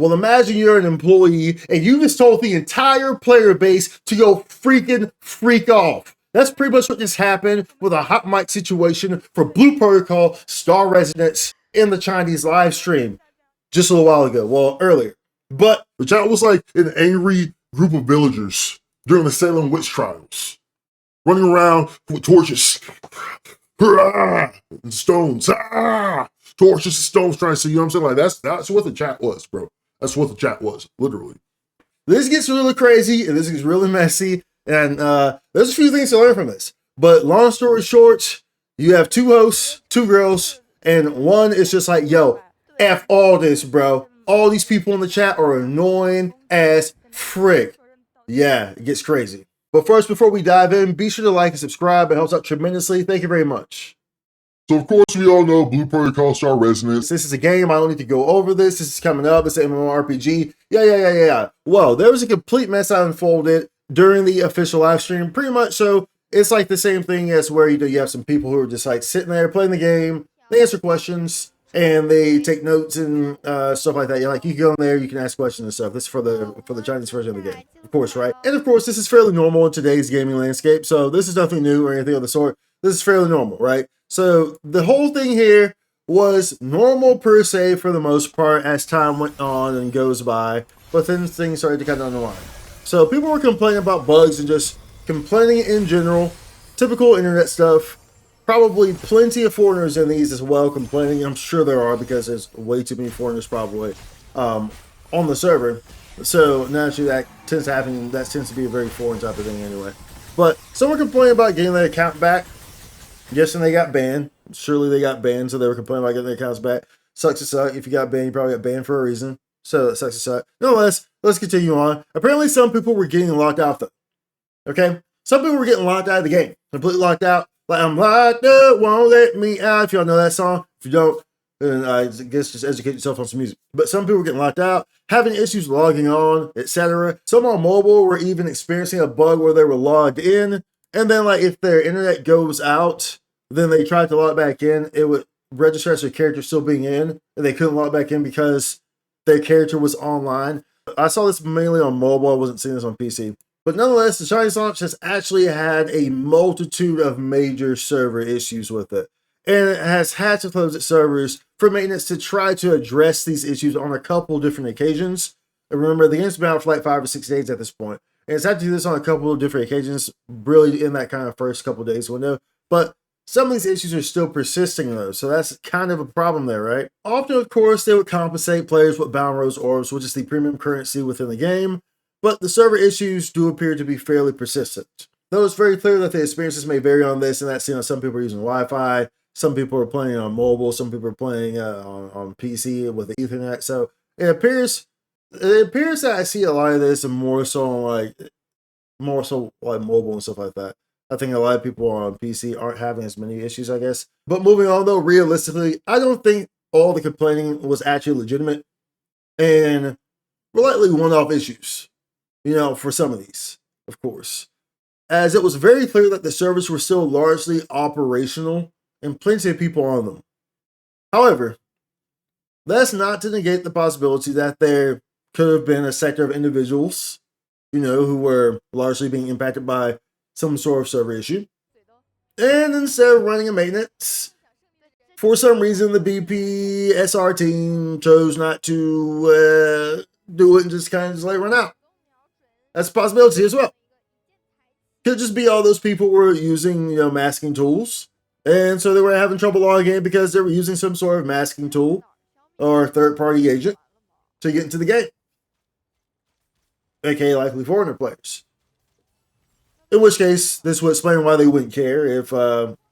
Well, imagine you're an employee and you just told the entire player base to go freaking freak off. That's pretty much what just happened with a hot mic situation for Blue Protocol Star Residents in the Chinese live stream just a little while ago. Well, earlier. But The chat was like an angry group of villagers during the Salem witch trials, running around with torches. And stones. Torches and stones trying to see, you know what I'm saying? Like, that's what the chat was, bro. That's what the chat was, literally. this gets really crazy and this gets really messy. And there's a few things to learn from this. But long story short, you have two hosts, two girls, and one is just like, yo, F all this, bro. All these people in the chat are annoying as frick. Yeah, it gets crazy. But first, before we dive in, be sure to like and subscribe. It helps out tremendously. Thank you very much. So, of course, we all know Blue Protocol Star Resonance. This is a game. I don't need to go over this. This is coming up. It's an MMORPG. Yeah. Well, there was a complete mess that unfolded during the official live stream. Pretty much so. It's like the same thing as where you have some people who are just like sitting there playing the game. They answer questions and they take notes and stuff like that. You can go in there, you can ask questions and stuff. This is for the Chinese version of the game, of course, right? And of course, this is fairly normal in today's gaming landscape. So this is nothing new or anything of the sort. This is fairly normal, right? So the whole thing here was normal per se for the most part as time went on and goes by, but then things started to kind of underline. So people were complaining about bugs and just complaining in general, typical internet stuff. Probably plenty of foreigners in these as well complaining. I'm sure there are because there's way too many foreigners probably on the server. So naturally that tends to happen. That tends to be a very foreign type of thing anyway. But some were complaining about getting their account back. Guessing they got banned. Surely they got banned, so they were complaining about getting their accounts back. Sucks to suck. If you got banned, you probably got banned for a reason. So that sucks to suck. Nonetheless, let's continue on. Apparently some people were getting locked out though. Okay? Some people were getting locked out of the game. Completely locked out. Like, I'm locked up, won't let me out. If y'all know that song. If you don't, then I guess just educate yourself on some music. But some people were getting locked out, having issues logging on, etc. Some on mobile were even experiencing a bug where they were logged in. And then, like, if their internet goes out, then they tried to log back in, it would register as their character still being in, and they couldn't log back in because their character was online. I saw this mainly on mobile. I wasn't seeing this on PC. But nonetheless, the Chinese launch has actually had a multitude of major server issues with it. And it has had to close its servers for maintenance to try to address these issues on a couple different occasions. And remember, the game's been out for like 5 or 6 days at this point. And it's had to do this on a couple of different occasions, really in that kind of first couple days window. But some of these issues are still persisting though, so that's kind of a problem there, right? Often, of course, they would compensate players with Bound Rose Orbs, which is the premium currency within the game. But the server issues do appear to be fairly persistent. Though it's very clear that the experiences may vary on this, and that's, some people are using Wi-Fi, some people are playing on mobile, some people are playing on PC with the Ethernet. So it appears that I see a lot of this and more so like mobile and stuff like that. I think a lot of people on PC aren't having as many issues, I guess. But moving on though, realistically, I don't think all the complaining was actually legitimate and were likely one-off issues. For some of these, of course, as it was very clear that the servers were still largely operational and plenty of people on them. However, that's not to negate the possibility that there could have been a sector of individuals, who were largely being impacted by some sort of server issue. And instead of running a maintenance, for some reason the BPSR team chose not to do it and just kind of just let it run out. That's a possibility as well. Could just be all those people were using, masking tools. And so they were having trouble logging in because they were using some sort of masking tool or third-party agent to get into the game. AKA likely foreigner players. In which case, this would explain why they wouldn't care if,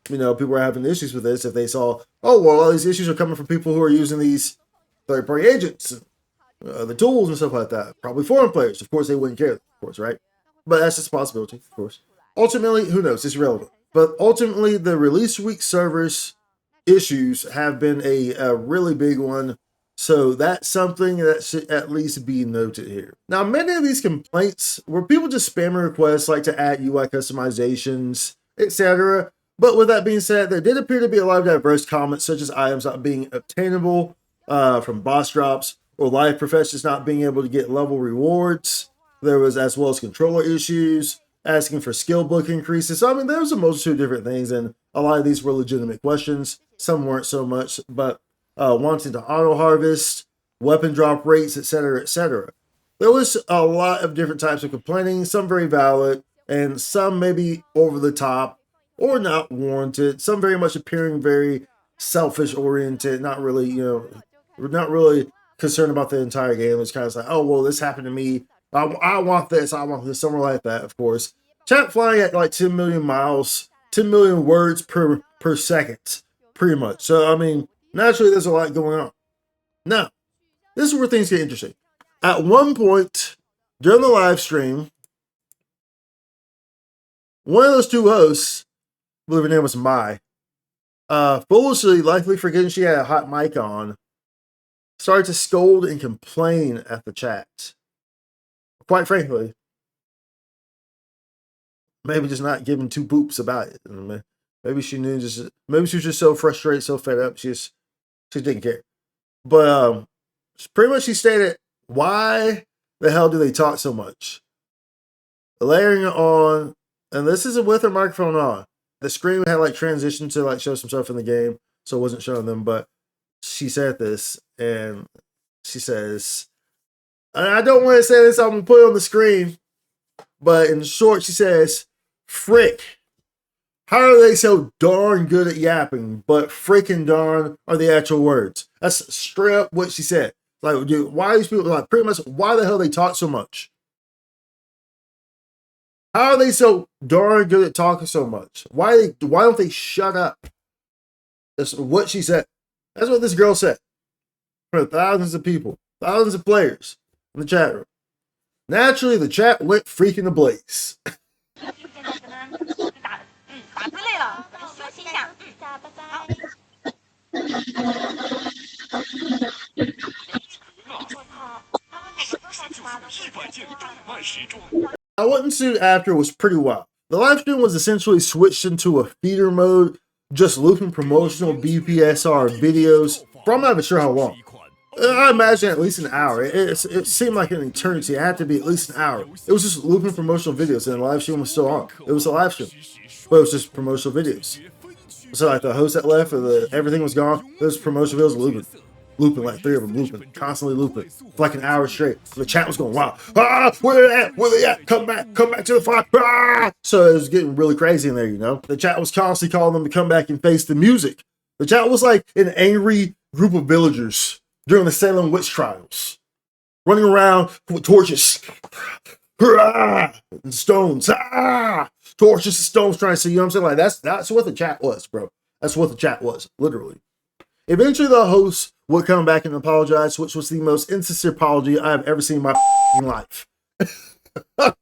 people were having issues with this. If they saw, all these issues are coming from people who are using these third-party agents, the tools and stuff like that. Probably foreign players. Of course, they wouldn't care, of course, right? But that's just a possibility, of course. Ultimately, who knows? It's irrelevant. But ultimately, the release week servers issues have been a really big one. So that's something that should at least be noted here. Now, many of these complaints were people just spamming requests like to add UI customizations, etc. But with that being said, there did appear to be a lot of diverse comments, such as items not being obtainable from boss drops, or live professionals not being able to get level rewards. There was as well as controller issues, asking for skill book increases. So I mean, there was a multitude of different things, and a lot of these were legitimate questions. Some weren't so much, but wanting to auto harvest, weapon drop rates, etc., etc. There was a lot of different types of complaining, some very valid, and some maybe over the top or not warranted. Some very much appearing very selfish oriented, not really, not really concerned about the entire game. It's kind of like, oh well, this happened to me. I want this. I want this. Somewhere like that, of course. Chat flying at like 10 million miles, 10 million words per second, pretty much. So I mean, naturally, there's a lot going on. Now, this is where things get interesting. At one point during the live stream, one of those two hosts, I believe her name was Mai, foolishly, likely forgetting she had a hot mic on, started to scold and complain at the chat. Quite frankly, maybe just not giving two boops about it. Maybe she knew maybe she was just so frustrated, so fed up, she didn't care. But pretty much she stated, why the hell do they talk so much? Layering on, and this is with her microphone on. The screen had like transitioned to like show some stuff in the game, so it wasn't showing them, but she said this, and she says, and I don't want to say this, I'm going to put it on the screen, but in short, she says, frick, how are they so darn good at yapping, but frickin' darn are the actual words? That's straight up what she said. Like, dude, why are these people, like, pretty much, why the hell they talk so much? How are they so darn good at talking so much? Why don't they shut up? That's what she said. That's what this girl said. For thousands of people, thousands of players in the chat room. Naturally, the chat went freaking ablaze. What ensued after was pretty wild. The live stream was essentially switched into a feeder mode, just looping promotional BPSR videos for I'm not even sure how long. I imagine at least an hour. It seemed like an eternity. It had to be at least an hour. It was just looping promotional videos, and the live stream was still on. It was a live stream, but it was just promotional videos. So like the host that left, everything was gone. Those promotional videos looping like three of them, constantly looping for like an hour straight. The chat was going wild. Where they at? Where they at? Come back to the fight. So it was getting really crazy in there, you know. The chat was constantly calling them to come back and face the music. The chat was like an angry group of villagers during the Salem witch trials, running around with torches and stones, torches and stones, trying to see. You know what I'm saying? Like that's what the chat was, bro. That's what the chat was, literally. Eventually, the host would come back and apologize, which was the most insincere apology I have ever seen in my life.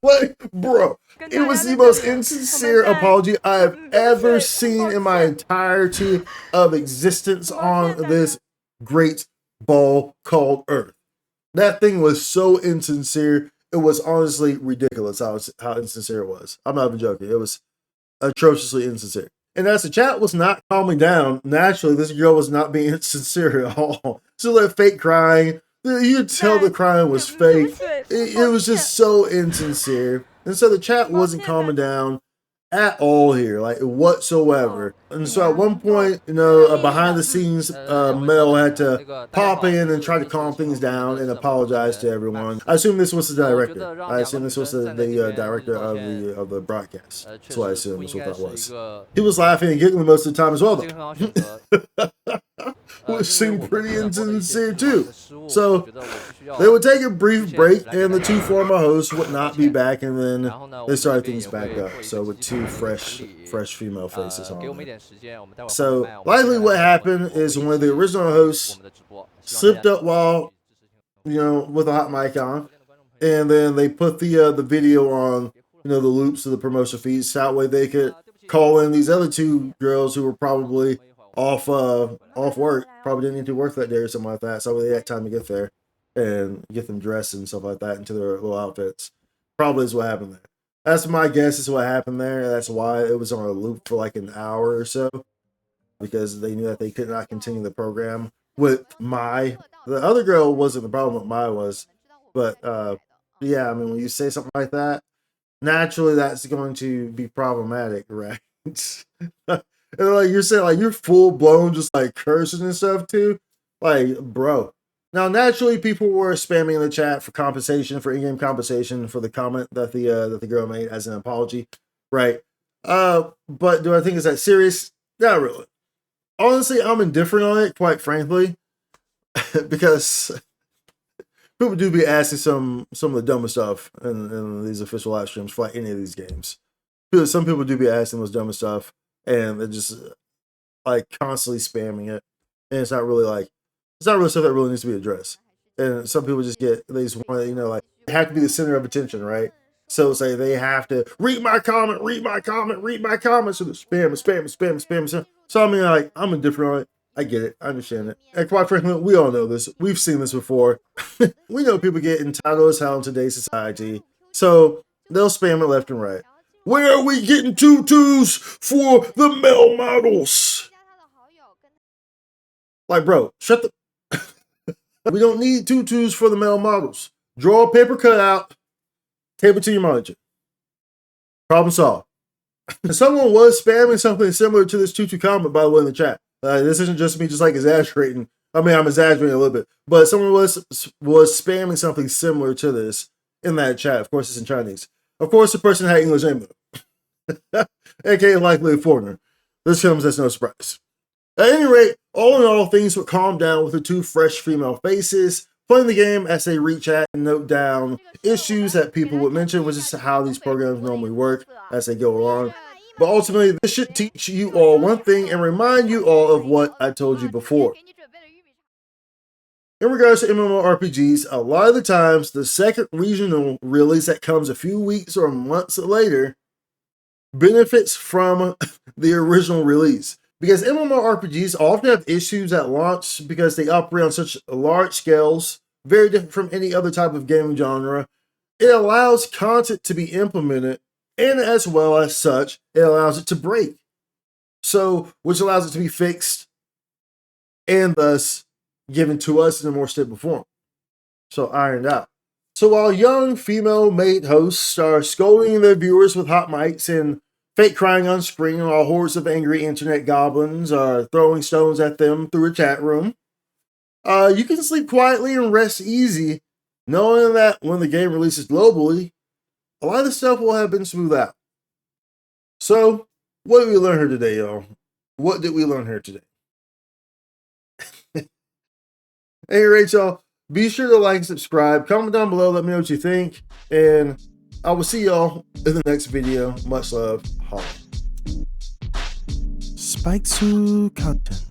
Like, bro, it was the most insincere apology I have ever seen in my entirety of existence on this great ball called Earth. That thing was so insincere. It was honestly ridiculous how insincere it was. I'm not even joking. It was atrociously insincere. And as the chat was not calming down, naturally, this girl was not being sincere at all. So that fake crying, you could tell the crying was fake. It was just so insincere. And so the chat wasn't calming down at all here, like whatsoever. And so at one point, behind the scenes, Mel had to pop in and try to calm things down and apologize to everyone. I assume this was the director. I assume this was the director of the broadcast. That's what I assume was what that was. He was laughing and giggling most of the time as well, though. Which seemed pretty insincere too. So they would take a brief break, and the two former hosts would not be back, and then they started things back up. So with two fresh female faces on there. So likely what happened is one of the original hosts slipped up while with a hot mic on, and then they put the video on the loops of the promotional feeds. That way they could call in these other two girls who were probably off work, probably didn't need to work that day or something like that, so they had time to get there and get them dressed and stuff like that into their little outfits. Probably is what happened there. That's my guess is what happened there. That's why it was on a loop for like an hour or so, because they knew that they could not continue the program with Mai. The other girl wasn't the problem with Mai was, but yeah, I mean when you say something like that, naturally that's going to be problematic, right? And like you're saying, like you're full blown just like cursing and stuff too, like bro. Now naturally people were spamming the chat for compensation, for in-game compensation for the comment that the girl made as an apology, right? But do I think it's that serious? Not really. Honestly, I'm indifferent on it, quite frankly, because people do be asking some of the dumbest stuff in these official live streams for like any of these games. Some people do be asking those dumbest stuff, and they're just like constantly spamming it, and it's not really stuff that really needs to be addressed. And some people just they just want to, like they have to be the center of attention, right? So say they have to read my comment, read my comment, read my comment. So the spam. So I mean, like I'm indifferent on it. I get it. I understand it. And quite frankly, we all know this. We've seen this before. We know people get entitled as hell in today's society. So they'll spam it left and right. Where are we getting tutus for the male models? Like, bro, shut the... We don't need tutus for the male models. Draw a paper cutout, tape it to your monitor. Problem solved. Someone was spamming something similar to this tutu comment, by the way, in the chat. This isn't just me just like exaggerating. I mean, I'm exaggerating a little bit. But someone was spamming something similar to this in that chat. Of course, it's in Chinese. Of course, the person had English name, though. AKA likely a foreigner. This comes as no surprise. At any rate, all in all, things would calm down with the two fresh female faces playing the game as they reach out and note down issues that people would mention, which is how these programs normally work as they go along. But ultimately, this should teach you all one thing and remind you all of what I told you before. In regards to MMORPGs, a lot of the times, the second regional release that comes a few weeks or months later benefits from the original release. Because MMORPGs often have issues at launch because they operate on such large scales, very different from any other type of gaming genre. It allows content to be implemented, and as well as such, it allows it to break. So, which allows it to be fixed, and thus given to us in a more stable form. So, ironed out. So while young female maid hosts are scolding their viewers with hot mics and fake crying on screen while hordes of angry internet goblins are throwing stones at them through a chat room, you can sleep quietly and rest easy, knowing that when the game releases globally, a lot of the stuff will have been smoothed out. So, what did we learn here today, y'all? What did we learn here today? At any rate, y'all, be sure to like and subscribe. Comment down below, let me know what you think, and I will see y'all in the next video. Much love. Holla. Spikesu content.